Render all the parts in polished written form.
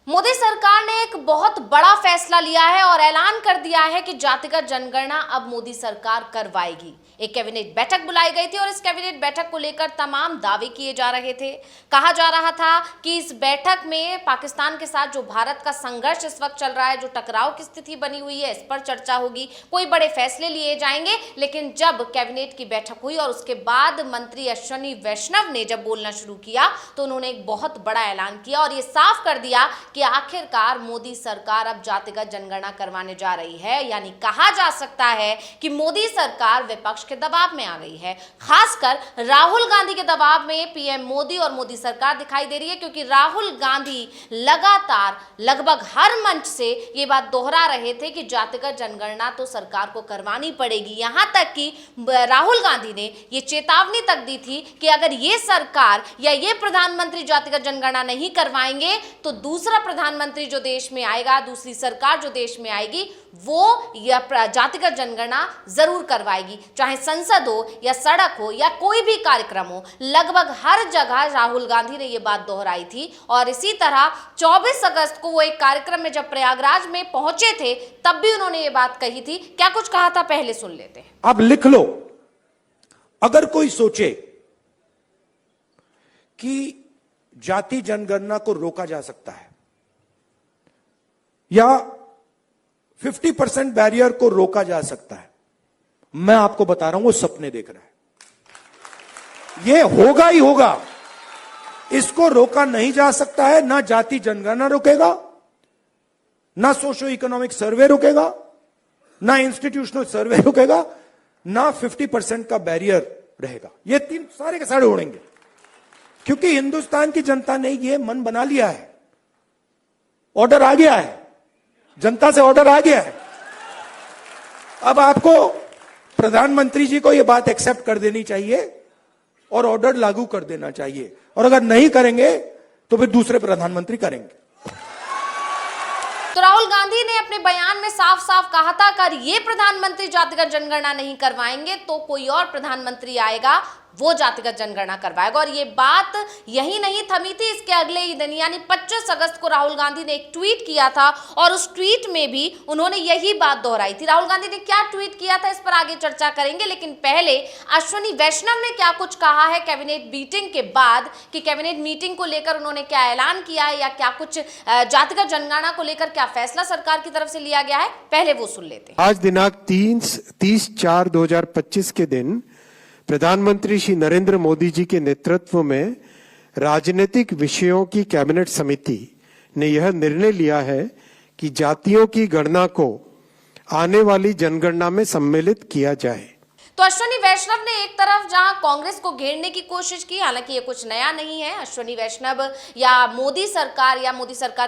मोदी सरकार ने एक बहुत बड़ा फैसला लिया है और ऐलान कर दिया है कि जातिगत जनगणना अब मोदी सरकार करवाएगी। एक कैबिनेट बैठक बुलाई गई थी और इस कैबिनेट बैठक को लेकर तमाम दावे किए जा रहे थे। कहा जा रहा था कि इस बैठक में पाकिस्तान के साथ जो भारत का संघर्ष इस वक्त चल रहा है, जो टकराव की स्थिति बनी हुई है, इस पर चर्चा होगी, कोई बड़े फैसले लिए जाएंगे। लेकिन जब कैबिनेट की बैठक हुई और उसके बाद मंत्री अश्विनी वैष्णव ने जब बोलना शुरू किया तो उन्होंने एक बहुत बड़ा ऐलान किया और ये साफ कर दिया कि आखिरकार मोदी सरकार अब जातिगत जनगणना करवाने जा रही है। यानी कहा जा सकता है कि मोदी सरकार विपक्ष के दबाव में आ गई है। खासकर राहुल गांधी के दबाव में पीएम मोदी और मोदी सरकार दिखाई दे रही है, क्योंकि राहुल गांधी लगातार लगभग हर मंच से ये बात दोहरा रहे थे कि जातिगत जनगणना तो सरकार को करवानी पड़ेगी। यहां तक कि राहुल गांधी ने ये चेतावनी तक दी थी कि अगर ये सरकार या ये प्रधानमंत्री जातिगत जनगणना नहीं करवाएंगे तो दूसरा प्रधानमंत्री जो देश में आएगा, दूसरी सरकार जो देश में आएगी, वो जातिगत जनगणना जरूर करवाएगी। चाहे संसद हो या सड़क हो या कोई भी कार्यक्रम हो, लगभग हर जगह राहुल गांधी ने ये बात दोहराई थी। और इसी तरह 24 अगस्त को वो एक कार्यक्रम में जब प्रयागराज में पहुंचे थे तब भी उन्होंने ये बात कही थी। क्या कुछ कहा था, पहले सुन लेते हैं। आप लिख लो, अगर कोई सोचे कि जाति जनगणना को रोका जा सकता है या 50% बैरियर को रोका जा सकता है, मैं आपको बता रहा हूं वो सपने देख रहा है। ये होगा ही होगा, इसको रोका नहीं जा सकता है। ना जाति जनगणना रोकेगा, ना सोशो इकोनॉमिक सर्वे रोकेगा, ना इंस्टीट्यूशनल सर्वे रोकेगा, ना 50% का बैरियर रहेगा। ये तीन सारे के सारे उड़ेंगे, क्योंकि हिंदुस्तान की जनता ने ये मन बना लिया है। ऑर्डर आ गया है, जनता से ऑर्डर आ गया है। अब आपको प्रधानमंत्री जी को यह बात एक्सेप्ट कर देनी चाहिए और ऑर्डर लागू कर देना चाहिए, और अगर नहीं करेंगे तो फिर दूसरे प्रधानमंत्री करेंगे। तो राहुल गांधी ने अपने बयान में साफ साफ कहा था कि अगर ये प्रधानमंत्री जातिगत जनगणना नहीं करवाएंगे तो कोई और प्रधानमंत्री आएगा, वो जातिगत जनगणना करवाएगा। और ये बात यही नहीं थमी थी, इसके अगले ही दिन यानी 25 अगस्त को राहुल गांधी ने एक ट्वीट किया था और उस ट्वीट में भी उन्होंने यही बात दोहराई थी। राहुल गांधी ने क्या ट्वीट किया था, इस पर आगे चर्चा करेंगे, लेकिन पहले अश्विनी वैष्णव ने क्या कुछ कहा है कैबिनेट मीटिंग के बाद, कि कैबिनेट मीटिंग को लेकर उन्होंने क्या ऐलान किया है या क्या कुछ जातिगत जनगणना को लेकर क्या फैसला सरकार की तरफ से लिया गया है, पहले वो सुन लेते हैं। आज दिनांक 30/4/2025 के दिन प्रधानमंत्री श्री नरेंद्र मोदी जी के नेतृत्व में राजनीतिक विषयों की कैबिनेट समिति ने यह निर्णय लिया है कि जातियों की गणना को आने वाली जनगणना में सम्मिलित किया जाए। तो अश्विनी वैष्णव ने एक तरफ जहां कांग्रेस को घेरने की कोशिश की, हालांकि ये कुछ नया नहीं है। अश्विनी वैष्णव या मोदी सरकार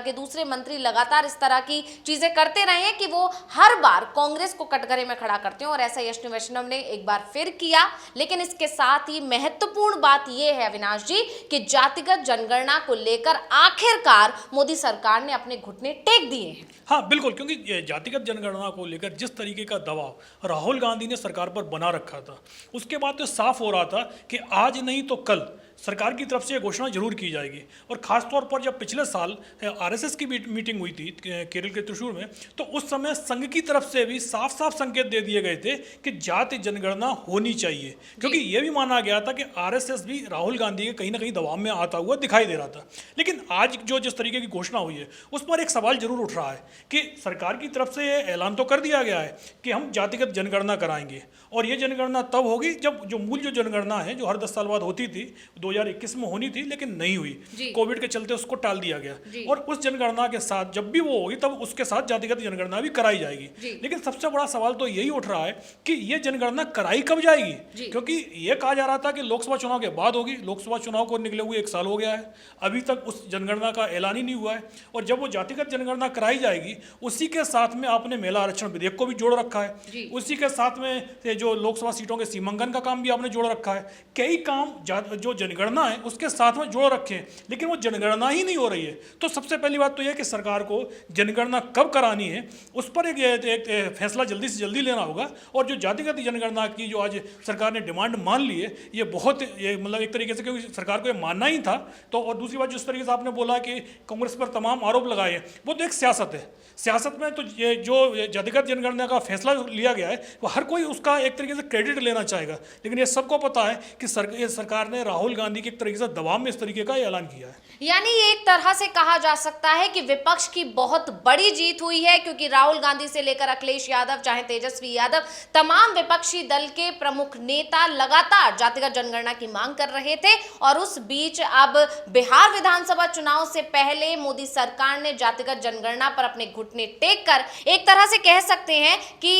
के दूसरे मंत्री लगातार इस तरह की चीजें करते रहे हैं कि वो हर बार कांग्रेस को कटघरे में खड़ा करते हैं, और ऐसा ही अश्विनी वैष्णव ने एक बार फिर किया। लेकिन इसके साथ ही महत्वपूर्ण बात यह है अविनाश जी कि जातिगत जनगणना को लेकर आखिरकार मोदी सरकार ने अपने घुटने टेक दिए हैं। हाँ बिल्कुल, क्योंकि जातिगत जनगणना को लेकर जिस तरीके का दबाव राहुल गांधी ने सरकार पर बना रखा था, उसके बाद तो साफ हो रहा था कि आज नहीं तो कल सरकार की तरफ से ये घोषणा जरूर की जाएगी। और खासतौर पर जब पिछले साल आरएसएस की मीटिंग हुई थी केरल के त्रिशूर में, तो उस समय संघ की तरफ से भी साफ साफ संकेत दे दिए गए थे कि जाति जनगणना होनी चाहिए, क्योंकि ये भी माना गया था कि आरएसएस भी राहुल गांधी के कहीं ना कहीं दबाव में आता हुआ दिखाई दे रहा था। लेकिन आज जो जिस तरीके की घोषणा हुई है उस पर एक सवाल जरूर उठ रहा है कि सरकार की तरफ से ये ऐलान तो कर दिया गया है कि हम जातिगत जनगणना कराएंगे, और ये जनगणना तब होगी जब जो मूल जो जनगणना है जो हर 10 साल बाद होती थी, 2021 में होनी थी लेकिन नहीं हुई, कोविड के चलते उसको टाल दिया गया, और उस जनगणना के साथ जब भी वो होगी तब उसके साथ जातिगत जनगणना भी कराई जाएगी। लेकिन सबसे बड़ा सवाल तो यही उठ रहा है कि ये जनगणना कराई कब जाएगी, क्योंकि ये कहा जा रहा था कि लोकसभा चुनाव के बाद होगी। लोकसभा चुनाव को निकले हुए 1 साल हो गया है, अभी तक उस जनगणना का ऐलान ही नहीं हुआ है। और जब वो जातिगत जनगणना कराई जाएगी, उसी के साथ में आपने महिला आरक्षण विधेयक को भी जोड़ रखा है, उसी के साथ में जो लोकसभा सीटों के सीमांकन का काम भी आपने जोड़ रखा है। कई काम जो जनगणना जनगणना है उसके साथ में जोड़ रखें, लेकिन वो जनगणना ही नहीं हो रही है। तो सबसे पहली बात तो यह कि सरकार को जनगणना कब करानी है उस पर एक फैसला जल्दी से जल्दी लेना होगा। और जो जातिगत जनगणना की जो आज सरकार ने डिमांड मान ली है, ये बहुत मतलब एक तरीके से, क्योंकि सरकार को ये मानना ही था। तो और दूसरी बात जिस तरीके से आपने बोला कि कांग्रेस पर तमाम आरोप लगाए हैं, वो तो एक सियासत है। सियासत में तो ये जो जातिगत जनगणना का फैसला लिया गया है वो हर कोई उसका एक तरीके से क्रेडिट लेना चाहेगा, लेकिन ये सबको पता है कि सरकार ने राहुल गांधी के एक तरीके से दबाव में इस तरीके का ऐलान किया है। यानी ये एक तरह से कहा जा सकता है कि विपक्ष की बहुत बड़ी जीत हुई है, क्योंकि राहुल गांधी से लेकर अखिलेश यादव, चाहे तेजस्वी यादव, तमाम विपक्षी दल के प्रमुख नेता लगातार जातिगत जनगणना की मांग कर रहे थे। और उस बीच अब बिहार विधानसभा चुनाव से पहले मोदी सरकार ने जातिगत जनगणना पर अपने घुटने टेक कर एक तरह से कह सकते हैं कि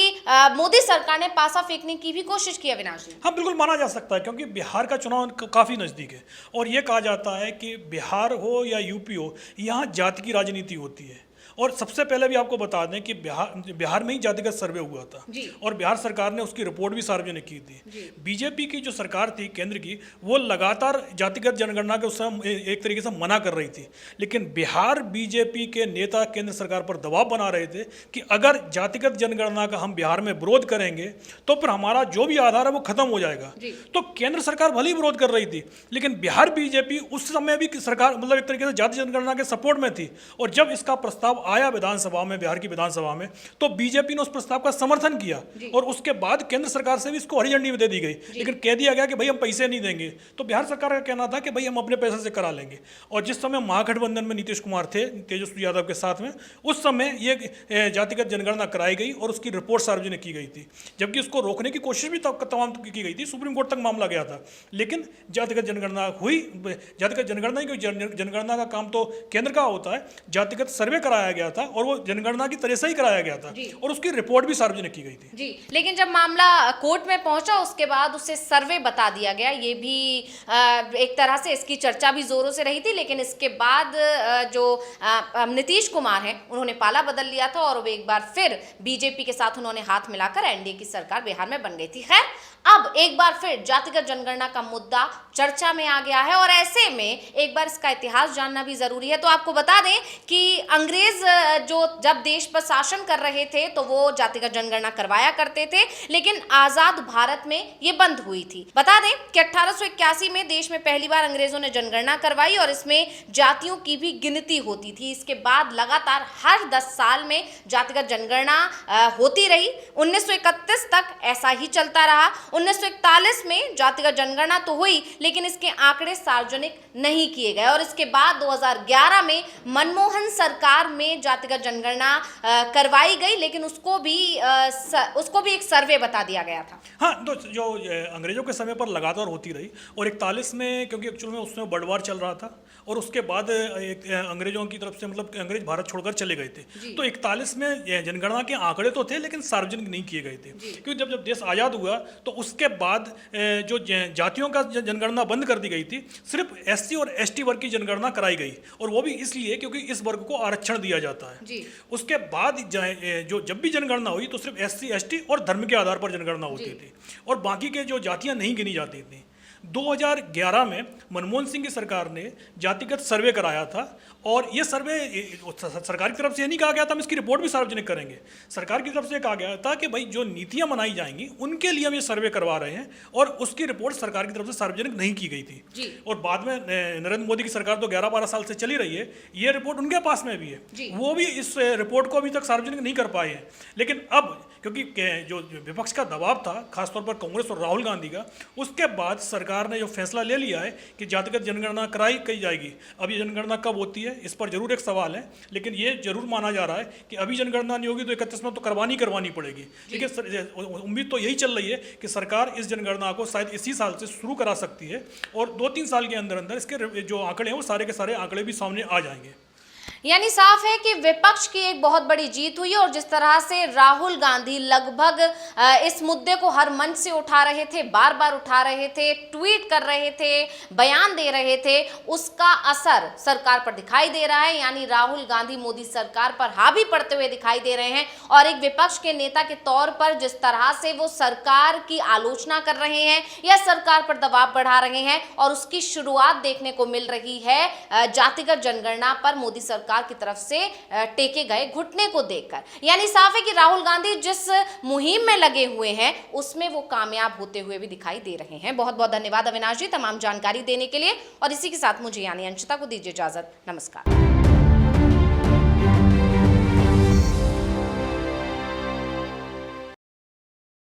मोदी सरकार ने पासा फेंकने की भी कोशिश की। अविनाश जी, हाँ, बिल्कुल माना जा सकता है, क्योंकि बिहार का चुनाव काफ़ी नज़दीक है और ये कहा जाता है कि बिहार हो या यूपी हो, यहाँ जाति की राजनीति होती है। और सबसे पहले भी आपको बता दें कि बिहार में ही जातिगत सर्वे हुआ था और बिहार सरकार ने उसकी रिपोर्ट भी सार्वजनिक की थी। बीजेपी की जो सरकार थी केंद्र की, वो लगातार जातिगत जनगणना के उस समय एक तरीके से मना कर रही थी, लेकिन बिहार बीजेपी के नेता केंद्र सरकार पर दबाव बना रहे थे कि अगर जातिगत जनगणना का हम बिहार में विरोध करेंगे तो फिर हमारा जो भी आधार है वो खत्म हो जाएगा। तो केंद्र सरकार भले ही विरोध कर रही थी, लेकिन बिहार बीजेपी उस समय भी सरकार मतलब एक तरीके से जाति जनगणना के सपोर्ट में थी। और जब इसका प्रस्ताव आया विधानसभा में, बिहार की विधानसभा में, तो बीजेपी ने उस प्रस्ताव का समर्थन किया और उसके बाद केंद्र सरकार से भी इसको हरी झंडी दे दी गई, लेकिन कह दिया गया कि भाई हम पैसे नहीं देंगे। तो बिहार सरकार का कहना था कि भाई हम अपने पैसे से करा लेंगे। और जिस समय महागठबंधन में नीतीश कुमार थे तेजस्वी यादव के साथ में, उस समय ये जातिगत जनगणना कराई गई और उसकी रिपोर्ट सार्वजनिक की गई थी, जबकि उसको रोकने की कोशिश भी तमाम की गई थी, सुप्रीम कोर्ट तक मामला गया था, लेकिन जातिगत जनगणना हुई। जातिगत जनगणना ही, जनगणना का काम तो केंद्र का होता है, जातिगत सर्वे कराया गया था और वो जनगणना की तरह से ही कराया गया था और उसकी रिपोर्ट भी सार्वजनिक की गई थी। जी, लेकिन जब मामला कोर्ट में पहुंचा उसके बाद उसे सर्वे बता दिया गया। ये भी एक तरह से इसकी चर्चा भी जोरों से रही थी, लेकिन इसके बाद जो नीतीश कुमार हैं उन्होंने पाला बदल लिया था और एक बार फिर बीजेपी के साथ उन्होंने हाथ मिलाकर एनडीए की सरकार बिहार में बन गई थी। खैर, अब एक बार फिर जातिगत जनगणना का मुद्दा चर्चा में आ गया है और ऐसे में एक बार इसका इतिहास जानना भी जरूरी है। तो आपको बता दें कि अंग्रेज जो जब देश पर शासन कर रहे थे तो वो जातिगत जनगणना करवाया करते थे, लेकिन आजाद भारत में ये बंद हुई थी। बता दें कि 1881 में देश में पहली बार अंग्रेजों ने जनगणना करवाई और इसमें जातियों की भी गिनती होती थी। इसके बाद लगातार हर 10 साल में जातिगत जनगणना होती रही। 1931 तक ऐसा ही चलता रहा। 1941 में जातिगत जनगणना तो हुई, लेकिन इसके आंकड़े सार्वजनिक नहीं किए गए और इसके बाद 2011 में मनमोहन सरकार में जातिगत जनगणना करवाई गई, लेकिन उसको भी एक सर्वे बता दिया गया था। हाँ, तो जो अंग्रेजों के समय पर लगातार होती रही और 41 में, क्योंकि एक्चुअल में उसमें वर्ल्ड वार चल रहा था और उसके बाद अंग्रेजों की तरफ से मतलब अंग्रेज भारत छोड़कर चले गए थे, तो 41 में जनगणना के आंकड़े तो थे लेकिन सार्वजनिक नहीं किए गए थे, क्योंकि जब देश आज़ाद हुआ तो उसके बाद जो जातियों का जनगणना बंद कर दी गई थी, सिर्फ एससी और एसटी वर्ग की जनगणना कराई गई और वो भी इसलिए क्योंकि इस वर्ग को आरक्षण दिया जाता है। उसके बाद जो जब भी जनगणना हुई तो सिर्फ एससी एसटी और धर्म के आधार पर जनगणना होती थी और बाकी के जो जातियां नहीं गिनी जाती थी। 2011 में मनमोहन सिंह की सरकार ने जातिगत सर्वे कराया था और ये सर्वे सरकार की तरफ से नहीं कहा गया था हम इसकी रिपोर्ट भी सार्वजनिक करेंगे। सरकार की तरफ से कहा गया था कि भाई जो नीतियां बनाई जाएंगी उनके लिए हम ये सर्वे करवा रहे हैं और उसकी रिपोर्ट सरकार की तरफ से सार्वजनिक नहीं की गई थी। और बाद में नरेंद्र मोदी की सरकार तो 11-12 साल से चली रही है, ये रिपोर्ट उनके पास में भी है, वो भी इस रिपोर्ट को अभी तक सार्वजनिक नहीं कर पाए हैं। लेकिन अब क्योंकि जो विपक्ष का दबाव था खासतौर पर कांग्रेस और राहुल गांधी का, उसके बाद सरकार ने जो फैसला ले लिया है कि जातिगत जनगणना कराई की जाएगी। अब ये जनगणना कब होती है इस पर जरूर एक सवाल है, लेकिन ये जरूर माना जा रहा है कि अभी जनगणना नहीं होगी तो 31 में तो करवानी पड़ेगी। लेकिन उम्मीद तो यही चल रही है कि सरकार इस जनगणना को शायद इसी साल से शुरू करा सकती है और 2-3 साल के अंदर अंदर इसके जो आंकड़े हैं वो सारे के सारे आंकड़े भी सामने आ जाएंगे। यानी साफ है कि विपक्ष की एक बहुत बड़ी जीत हुई और जिस तरह से राहुल गांधी लगभग इस मुद्दे को हर मंच से उठा रहे थे, बार बार उठा रहे थे, ट्वीट कर रहे थे, बयान दे रहे थे, उसका असर सरकार पर दिखाई दे रहा है। यानी राहुल गांधी मोदी सरकार पर हावी पड़ते हुए दिखाई दे रहे हैं और एक विपक्ष के नेता के तौर पर जिस तरह से वो सरकार की आलोचना कर रहे हैं या सरकार पर दबाव बढ़ा रहे हैं और उसकी शुरुआत देखने को मिल रही है जातिगत जनगणना पर मोदी सरकार की तरफ से टेके गए घुटने को देखकर। यानी साफ है कि राहुल गांधी जिस मुहिम में लगे हुए हैं उसमें वो कामयाब होते हुए भी दिखाई दे रहे हैं। बहुत बहुत धन्यवाद अविनाश जी तमाम जानकारी देने के लिए और इसी के साथ मुझे यानी अंशिता को दीजिए इजाजत। नमस्कार।